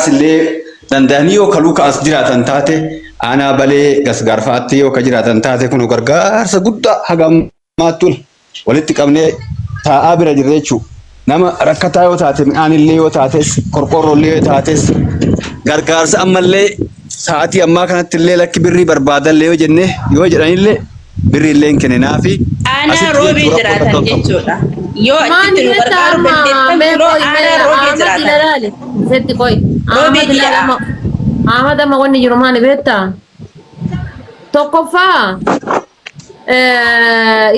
gargaarsi illee danda'anii yoo kaluuka as jiraatan taate aanaa balee gasgaarfaatti yoo ka jiraatan taate kun gargaarsa guddaa haga ammaattu walitti qabnee taa'aa bira jirra jechuudha. Nama rakkataa yoo taate midhaan illee yoo taates qorqorroo illee yoo taates gargaarsa ammallee sa'aatii ammaa kanatti illee lakki birrii barbaadan yoo jenne yoo jedhanillee birrii illee kenninaa fi aanaa roobii jiraatan jechuudha. Yoo achitti nu gargaaru dandeettan yeroo aanaa roobii jiraatan. Setti koy. Roobii jiraama. Ahmad amma wanni jiru maali beektaa? Tokkoffaa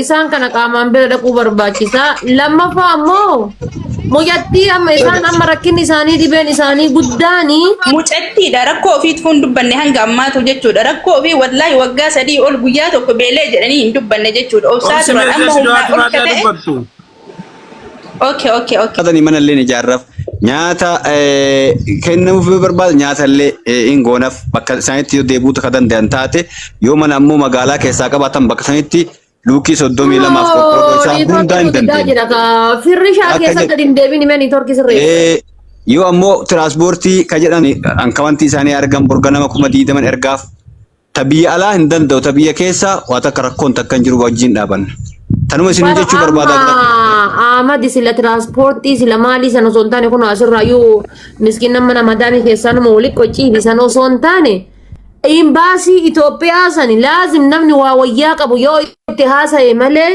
isaan kana qaamaan bira dhaquu barbaachisa. Lammaffaa ammoo mucattii amma isaan amma rakkinni isaanii dhibeen isaanii guddaanii. Mucattiidha rakkoo ofiit kun dubbanne hanga ammaatu jechuudha. Rakkoo ofii wallaahi waggaa 3 ol guyyaa tokko beelee jedhanii hin dubbanne jechuudha. Obsaa turan amma humnaa ol ta'e. Okay. Kadani mana illee ijaarraaf nyaata kennamuuf barbaada nyaata illee ingoonaf bakka isaanitti yoo deebuutu ka danda'an taate yoo mana ammoo magaalaa keessaa qabaatan bakka isaanitti luukii 32 qoqqoodoo isaa hundaa hin dandeenye. Firrishaa keessa gadi hin deebiin himee niitoorkii sirreessa. Yoo ammoo tiraanspoortii ka jedhan hankawanti isaanii argan borga nama 20 ergaaf tabiyya alaa hin danda'u tabiyya keessa waa takka rakkoon takka hin jiru wajjin dhaabanna. Tanuma isin jechuu barbaada. Ahmad sila transporti sila mali sana sontane kuno asirra yu miskin nama madami keessan mo wali qoci bisano sontane imbasi Ethiopia sani lazim namni waa wayyaa qabu yoo itti haasaye malee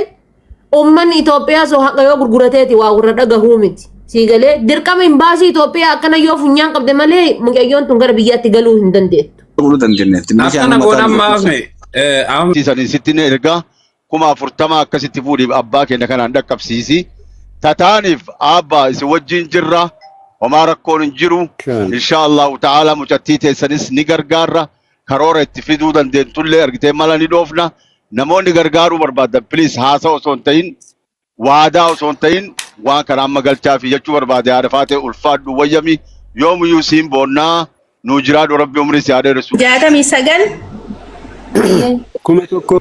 umman Ethiopia so haqa yoo gurgurateeti waa warra dhagahu miti sigalee dirqama imbasi Ethiopia akkana yoo funyaan qabde malee muqayyoon tun gara biyyaatti galuu hin dandeettu. Akkana godhan maafne Ahmad sani sittin erga kuma 40 akkasitti fuudhi abbaa keenya kanaan dhaqqabsiisi tataaniif abbaa isi wajjin jirra homaa rakkoon hin jiru inshallah ta'ala mucattii teessanis ni gargaarra karoora itti fiduu dandeentullee argitee mala ni dhoofna namoonni gargaaruu barbaadan please haasa osoo hin ta'in waadaa osoo hin ta'in waan kana amma galchaa fi jechuu barbaade haadha faatee ulfaadhu wayyami yoomuyyuu siin boonnaa nuu jiraadhu rabbi umrii si haadha resu 69 kuma tokko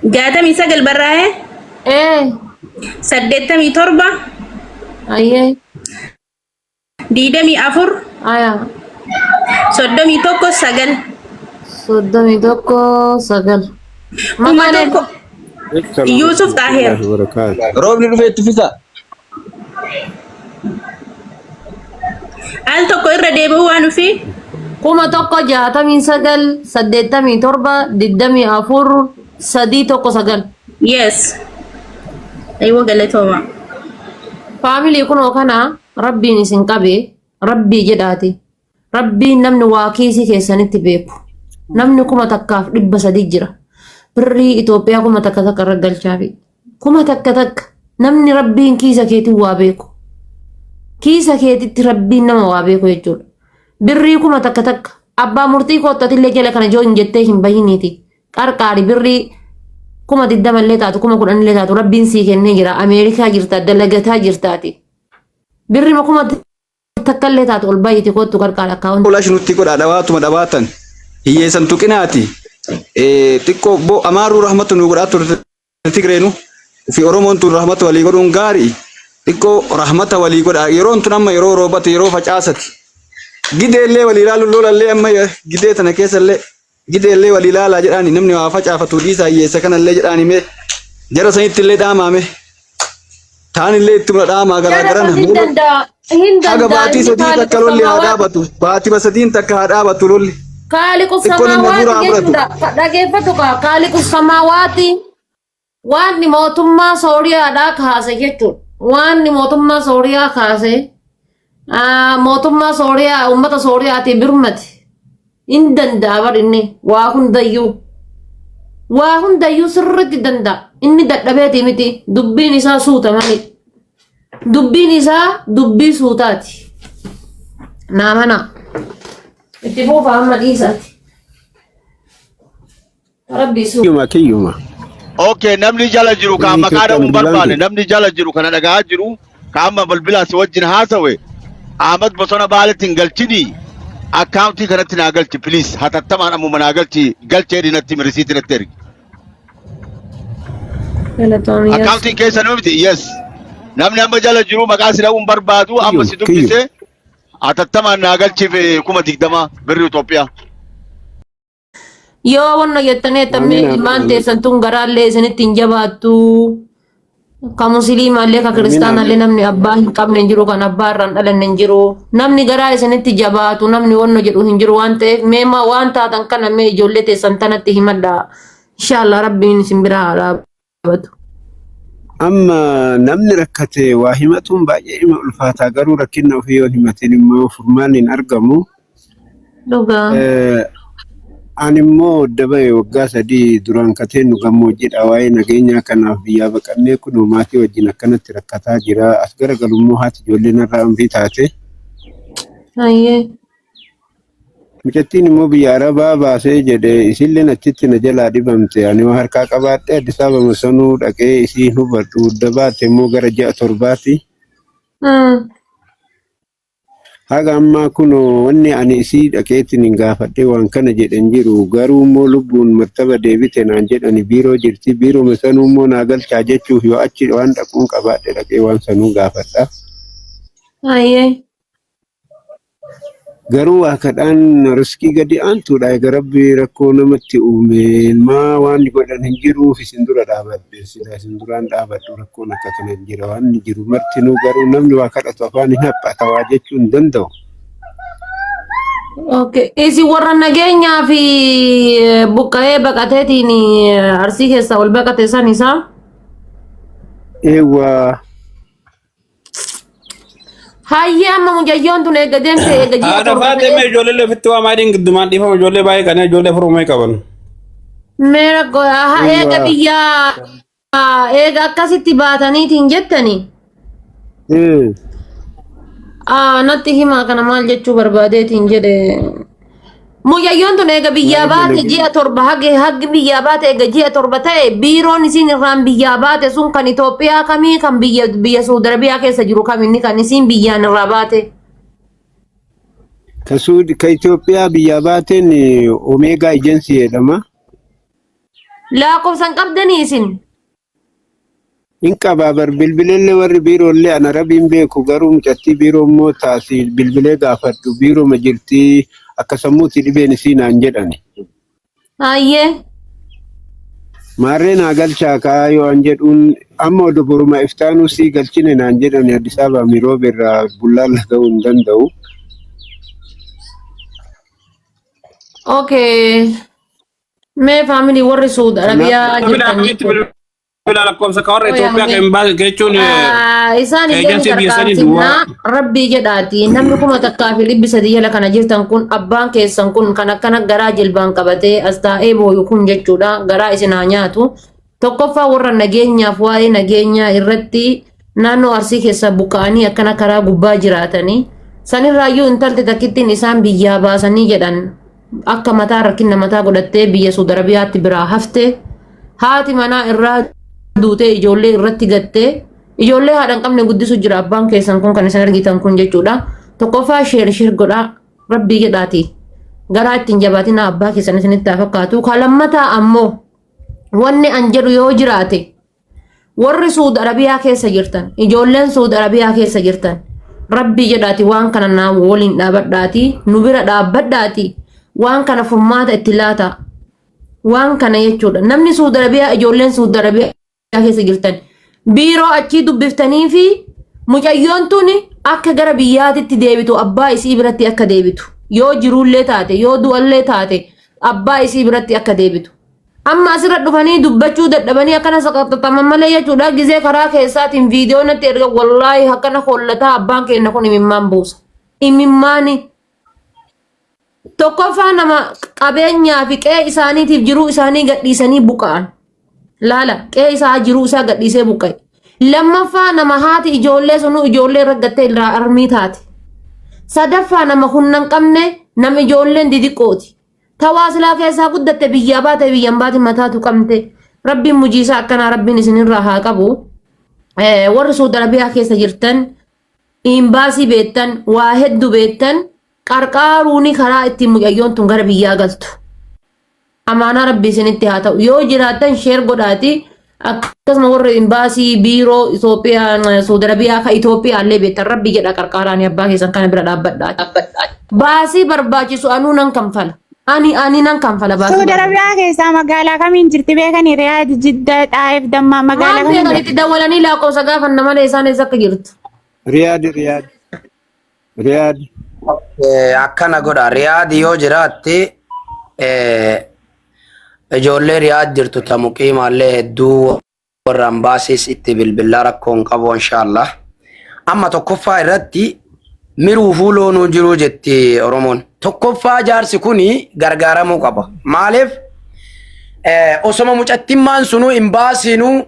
69 barraa'e 87 Aye. 24 Aya. 31 9 9. Mamane Yusuf Tahir. Roobni dhufee itti fisa. Al tokko irra deebi'uu waan dhufi. Kuma tokko 69 87 24 sadii tokko 9. Yes. Aywa galatooma. Family kuno kana rabbiin isin qabe rabbii jedhaati. Rabbiin namni waa kiisii keessanitti beeku. Namni kuma takkaaf 300 jira. Birrii Itoophiyaa kuma takka takka raggalchaafi. Kuma takka namni rabbiin kiisa keetii waa beeku. Kiisa keetitti rabbiin nama waa beeku jechuudha. Birrii kuma takka abbaa murtii koottatillee jala kana joo hin jettee hin bahiniiti. Qarqaari birrii kuma 20 illee taatu kuma 10 illee taatu rabbiin sii kennee jira. Ameerikaa jirta dalagataa jirtaati. Birri kuma takka illee taatu ol baay'iti kootu qarqaara akkaawunti. Olash nutti godha dhawaatuma dhawaatan hiyyeessan tuqinaati. Xiqqoo bo amaaruu rahmatu nu godhaa turte Tigreenu fi Oromoon tun rahmata walii godhuun gaarii. Xiqqoo rahmata walii godha yeroon tun amma yeroo roobate yeroo facaasati. Gidee illee walii ilaalu lolallee amma gidee tana keessa illee gidee illee walii ilaalaa jedhaani namni waa facaafatu dhiisaa hiyyeessa kanallee jedhaani mee jara sanitti illee dhaamaame. Taan illee itti mura dhaamaa garaagarana. Haga baatii sadii takka lolli haa dhaabatu. Baatii sadiin takka haa dhaabatu lolli. Kaaliqu samawaati jechuudha. Dhageeffatu kaaliqu samawaati waanni mootummaa Sooriyaadhaa kaase jechuudha. Waanni mootummaa Sooriyaa kaase mootummaa Sooriyaa uummata Sooriyaati birmati. In danda'a barinni waa hundayyuu sirriitti danda'a. Inni dadhabeeti miti dubbiin isaa suuta malee. Dubbiin isaa dubbii suutaati. Naamana. Itti fuufa amma dhiisaati. Rabbi suuta. Kiyyuma. Okay, namni jala jiru ka maqaa dhabuun barbaade namni jala jiru kana dhagaa jiru ka amma bilbila si wajjin haasawe Ahmad Bosona Baaletiin galchini akkaawuntii kanatti naa galchi please hatattamaan ammuma naa galchee dinatti mirisiitti natti ergi. Akkaawuntiin keessa nama miti yes namni amma jala jiru maqaa si dha'uun barbaadu amma si dubbise atattamaan naa galchiif 20,000 birri Itoophiyaa. Yoo wanna jettanii tammee ilmaan teessan tun garaallee isinitti hin jabaattu. Ka musliimallee ka kiristaanallee namni abbaa hin qabne hin jiru kan abbaa irraan dhalanne hin jiru. Namni garaa isinitti jabaatu namni wanna jedhu hin jiru waan ta'eef meema waan taatan kana mee ijoollee teessan tanatti himadha. Inshallah rabbiin isin bira haa dhaabatu. Amma namni rakkate waa himatuun baay'ee ima ulfaataa garuu rakkinna ofii yoo himatin immoo furmaan hin argamu. Dhugaa. Ani immoo dabaye waggaa 3 duraan kateen nu gammoojjiidha waa'ee nageenyaa kanaaf biyyaa baqannee kun maatii wajjin akkanatti rakkataa jira as garagalummoo haati ijoollee narraa ambii taate. Ayyee. Mucattiin immoo biyya Arabaa baasee jedhe isilleen achitti na jalaa dhibamte ani waa harkaa qabaadhee Addis Ababa sanuu dhaqee isii hubadhu dabaate immoo gara 6-7. Haga ammaa kun wanni ani isii dhaqeetiin hin gaafadhee waan kana jedhan jiru garuu immoo lubbuun martaba deebite naan jedhani biiroo jirti biiroo sanuu immoo naa galchaa jechuuf yoo achi waan dhaquun qabaadhe dhaqee waan sanuu gaafadha. Ayyee. Garuu akkadhaan riskii gadi aantuudha egaa rabbi rakkoo namatti uume maa waan godhan hin jiruuf isin dura dhaabadde sila isin duraan dhaabadhu rakkoon akka kana hin jira waan jiru martinuu garuu namni waa kadhatu afaan hin haphata waa jechuu hin danda'u. Okay. Isi warra nageenyaa fi buqqa'ee baqateetiin Arsii keessaa ol baqate san isaa? Eewwaa. Hayya amma mujayyoon tun eega deemte eega ji'a torba. Faate mee ijoollee lefitti waa maaliin giddumaan dhiifama ijoollee baay'ee kana ijoollee furumee qaban. Meera eega biyyaa eega akkasitti baataniitiin jettanii. Natti himaa kana maal jechuu barbaadeetiin jedhe. Mujayyoon tun eega biyyaa baate ji'a torba haggi biyyaa baate eega ji'a torba ta'e biiroon isin irraan biyyaa baate sun kan Itoophiyaa kamii kan biyya Saudi Arabiyaa keessa jiru kaminni kan isin biyyaan irraa baate. Ka Itoophiyaa biyyaa baateen Omega Agency jedhama. Lakkoofsan qabdanii isin. In qaba bar bilbileellee warri biiroollee ana rabiin beeku garuu mucattii biiroo immoo taasi bilbilee gaafadhu biirooma jirtii akka sammuutti dhibeen isii naan jedhani. Ayyee. Maarree naa galchaa kaa yoo an jedhuun amma odoboruma iftaanuu sii galchine naan jedhani Addis Ababa miroo birraa bullaalla ga'uu hin danda'u. Okay. Mee faamilii warri Saudi Arabiyaa jirtanii. Bila lakkoofsa ka warra Itoophiyaa kan baase jechuun isaan illee qarqaarsinaa rabbii jedhaati namni kuma takkaa fi 300 jala kana jirtan kun abbaan keessan kun kan akkana garaa jilbaan qabatee as taa'ee booyu kun jechuudha garaa isin haa nyaatu tokkoffaa warra nageenyaaf waa'ee nageenyaa irratti naannoo Arsii keessa buqqa'anii akkana karaa gubbaa jiraatanii sanirraayyuu intalti takkittiin isaan biyyaa baasanii jedhan akka mataa rakkina mataa godhattee biyya Saudi Arabiyaatti biraa hafte haati manaa irraa duutee ijoollee irratti gattee ijoollee haadhan qabne guddisu jira abbaan keessan kun kan isin argitan kun jechuudha tokkoffaa sheer godhaa rabbii jedhaati garaa ittiin jabaatina abbaa keessan isinitti haa fakkaatu kalammataa ammoo wanni an jedhu yoo jiraate warri Saudi Arabiyaa keessa jirtan ijoolleen Saudi Arabiyaa keessa jirtan rabbii jedhaati waan kana naa waliin dhaabadhaati nu bira dhaabbadhaati waan kana furmaata itti laata waan kana jechuudha namni Saudi Arabiyaa ijoolleen Saudi Arabiyaa keessa jirtan biiroo achii dubbiftanii fi mucayyoon tuni akka gara biyyaatitti deebitu abbaa isii biratti akka deebitu yoo jiruullee taate yoo du'allee taate abbaa isii biratti akka deebitu amma asirra dhufanii dubbachuu dadhabanii akkana saqaxaxaman malee jechuudha gizee karaa keessaatiin viidiyoo natti erga wallaahi akkana hollataa abbaan keenya kun imimmaan buusa imimmaani tokkoffaa nama qabeenyaa fi qe'ee isaaniitiif jiruu isaanii gadhiisanii buqqa'an laala qe'ee isaa jiruu isaa gadhiisee buqqa'e lammaffaa nama haati ijoollee sunuu ijoollee raggattee irraa armii taate sadaffaa nama humna hin qabne nama ijoolleen didiqqooti tawaasilaa keessaa guddatte biyyaa baate biyyan baate mataatu qabte rabbiin mujiisaa akkanaa rabbiin isinirraa haa qabu warri Saudi Arabiyaa keessa jirtan imbaasii beektan waa hedduu beektan qarqaaruuni karaa ittiin mucayyoon tun gara biyyaa galtu. Amaanaa rabbii isinitti haa ta'u yoo jiraatan sheer godhaati akkasuma warra imbaasii biiroo Itoophiyaa Saudi Arabiyaa ka Itoophiyaa illee beektan rabbi jedha qarqaaraan abbaa keessan kana bira dhaabbadhaa. Baasii barbaachisu anuu nan kanfala. Ani nan kanfala baasii. Saudi Arabiyaa keessaa magaalaa kamiin jirti beekani Riyaad, Jidda, Xaayif, Dammaa magaalaa kamiin? Waan beekanitti dawwalanii lakkoofsa gaafanna malee isaan eessa akka jirtu. Riyaad. Akkana godha Riyaad yoo jiraatte ijoollee Riyaad jirtu ta muqiimaallee hedduu warra ambaasiis itti bilbilaa rakkoon qabu inshaallah. Amma tokkoffaa irratti miruufuu loonuu jiruu jetti Oromoon. Tokkoffaa jaarsi kuni gargaaramuu qaba. Maaliif osoma mucattimmaan sunuu imbaasiinuu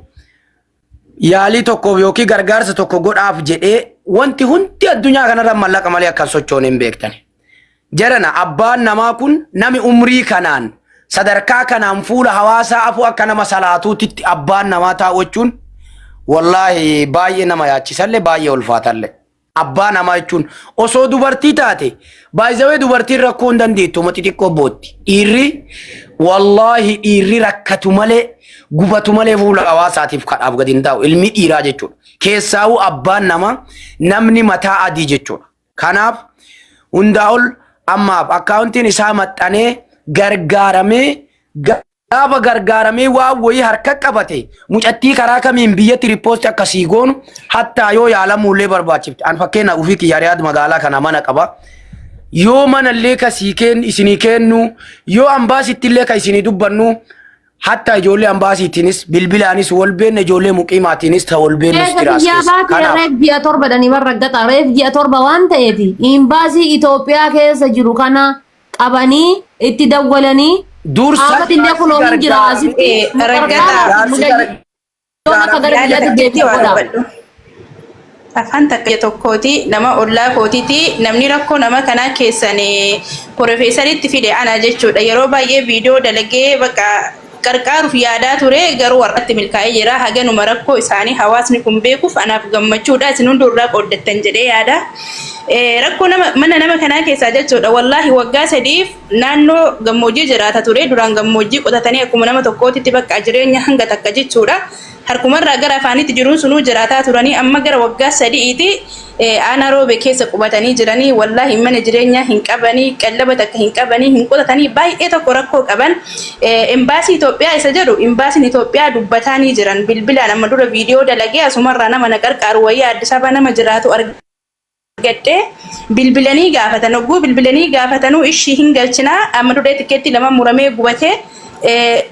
yaalii tokkoof yookiin gargaarsa tokko godhaaf jedhee wanti hundi addunyaa kanarra mallaqa malee akkan sochoon hin beektan. Jarana abbaan namaa kun nami umrii kanaan sadarkaa kanaan fuula hawaasaa afuu akka nama salaatuutitti abbaan namaa taa'u jechuun wallaahi baay'ee nama yaachisallee baay'ee ulfaatallee. Abbaa namaa jechuun osoo dubartii taate baay'ee dubartiin rakkoo hin dandeettu mati xiqqoo bootti. Dhiirri rakkatu malee gubatu malee fuula hawaasaatiif kadhaaf gadi hin taa'u ilmi dhiiraa jechuudha. Keessaawuu abbaan namaa namni mataa adii jechuudha. Kanaaf hundaa ol ammaaf akkaawuntiin isaa maxxanee gargaaramee gaafa gargaaramee waan wayii harka qabate mucattii karaa kamiin biyyatti riipoosti akkasii goonu hattaa yoo yaalamuullee barbaachifte. An fakkeenya ufii kiyya Riyaad magaalaa kana mana qaba. Yoo manallee kasii isinii kennu yoo ambaasittillee ka isinii dubbannu hatta ijoollee ambaasiitiinis bilbilaanis wal beenne ijoollee muqiimaatiinis ta wal beennus jiraas. Kanaaf reef ji'a torba dhanii warra gaxa reef ji'a torba waan ta'eef imbaasii Itoophiyaa keessa jiru kana qabanii itti dawwalanii dursa illee kunoo hin jira asitti afaan takka tokkooti nama ollaa kootiiti namni rakkoo nama kanaa keessan profeesaritti fide ana jechuudha. Yeroo baay'ee viidiyoo dalagee bakka qarqaaruuf yaadaa ture garuu warratti milkaa'ee jira. Haganuma rakkoo isaanii hawaasni kun beekuuf anaaf gammachuudha. Isin hunduraa qooddattan jedhee yaada. Rakkoo mana nama kanaa keessaa jechuudha. Wallaahi waggaa 3 naannoo gammoojjii jiraata ture. Duraan gammoojjii qotatanii akkuma nama tokkootitti bakka jireenya hanga takka jechuudha. Harkumarraa gara afaanitti jiruun sunuu jiraataa turanii amma gara waggaa 3ti ana roobe keessa qubatanii jiranii. Wallaahi mana jireenyaa hin qabanii qallaba takka hin qabanii hin qotatanii baay'ee tokko rakkoo qaban. Embaasii Itoophiyaa isa jedhu embaasiin Itoophiyaa dubbatanii jiran bilbilaan amma dura viidiyoo dalagee asumarraa nama na qarqaaru wayii Addis Ababa nama jiraatu argadhee bilbilanii gaafatan ogguu bilbilanii gaafatanuu ishii hin galchinaa amma dura tikeetti lama muramee gubatee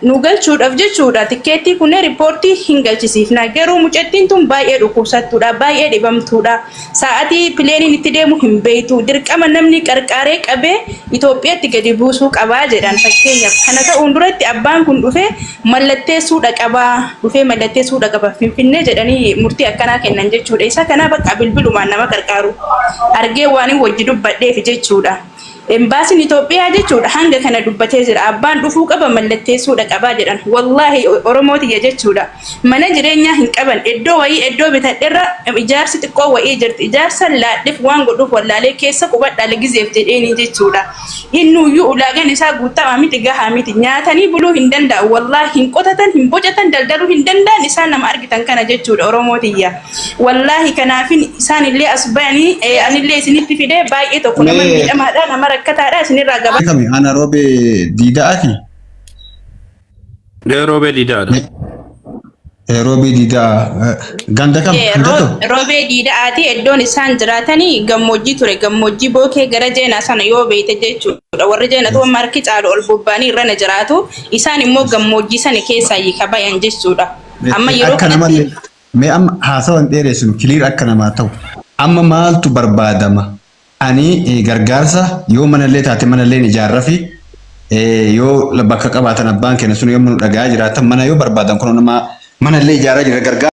nu galchuudhaaf jechuudha. Tikeetti kunne riippoortii hin galchisiifna garuu mucattiin tun baay'ee dhukkubsattuudha baay'ee dhibamtuudha. Sa'aatii pileeniin itti deemu hin beektu dirqama namni qarqaaree qabee Itoophiyaatti gadi buusuu qabaa jedhan fakkeenyaaf. Kana ta'uun duratti abbaan kun dhufee mallatteessuudha qabaa dhufee mallatteessuudha qaba Finfinnee jedhanii murtii akkanaa kennan jechuudha. Isa kana bakka bilbilumaan nama qarqaaru argee waan wajji dubbadheef jechuudha. Embaasiin Itoophiyaa jechuudha hanga kana dubbatee jira. Abbaan dhufuu qaba mallatteessuudha qabaa jedhan. Wallaahi Oromootiyya jechuudha. Mana jireenyaa hin qaban iddoo wayii iddoo bitadheerra ijaarsi xiqqoo wayii jirti. Ijaarsa laadhiif waan godhuuf wallaalee keessa qubadhaa ligizeef jedheeni jechuudha. Innuyyuu ulaagaan isaa guutamaa miti gahaa miti. Nyaatanii buluu hin danda'u. Wallaahi hin qotatan hin bocatan daldaluu hin danda'an isaan nama argitan kana jechuudha Oromootiyya. Wallaahi kanaafin isaan illee as bayanii anillee isinitti fidee baay'ee tokko nama miidhamaadha nama rakkataadha isinirraa gaba. Kami ana roobe diidaati. Roobe diidaadha. Roobe diidaa ganda kam? Roobe diidaati iddoon isaan jiraatanii gammoojjii ture gammoojjii bookee gara jeenaa sana yoo beeyte jechuudha. Warri jeenatu amma harki caalu ol bobbaanii irra na jiraatu isaan immoo gammoojjii sana keessaa hiika bayan jechuudha. Amma yeroo kanatti mee amma haasawan dheeressuun kiliir akka namaa ta'u amma maaltu barbaadama? Ani gargaarsa yoo manallee taate manallee ijaarraa fi yoo bakka qabaatan abbaan keenya sun yommuu dhagaa jiraatan mana yoo barbaadan kun nama manallee ijaaraa jira gargaarsa.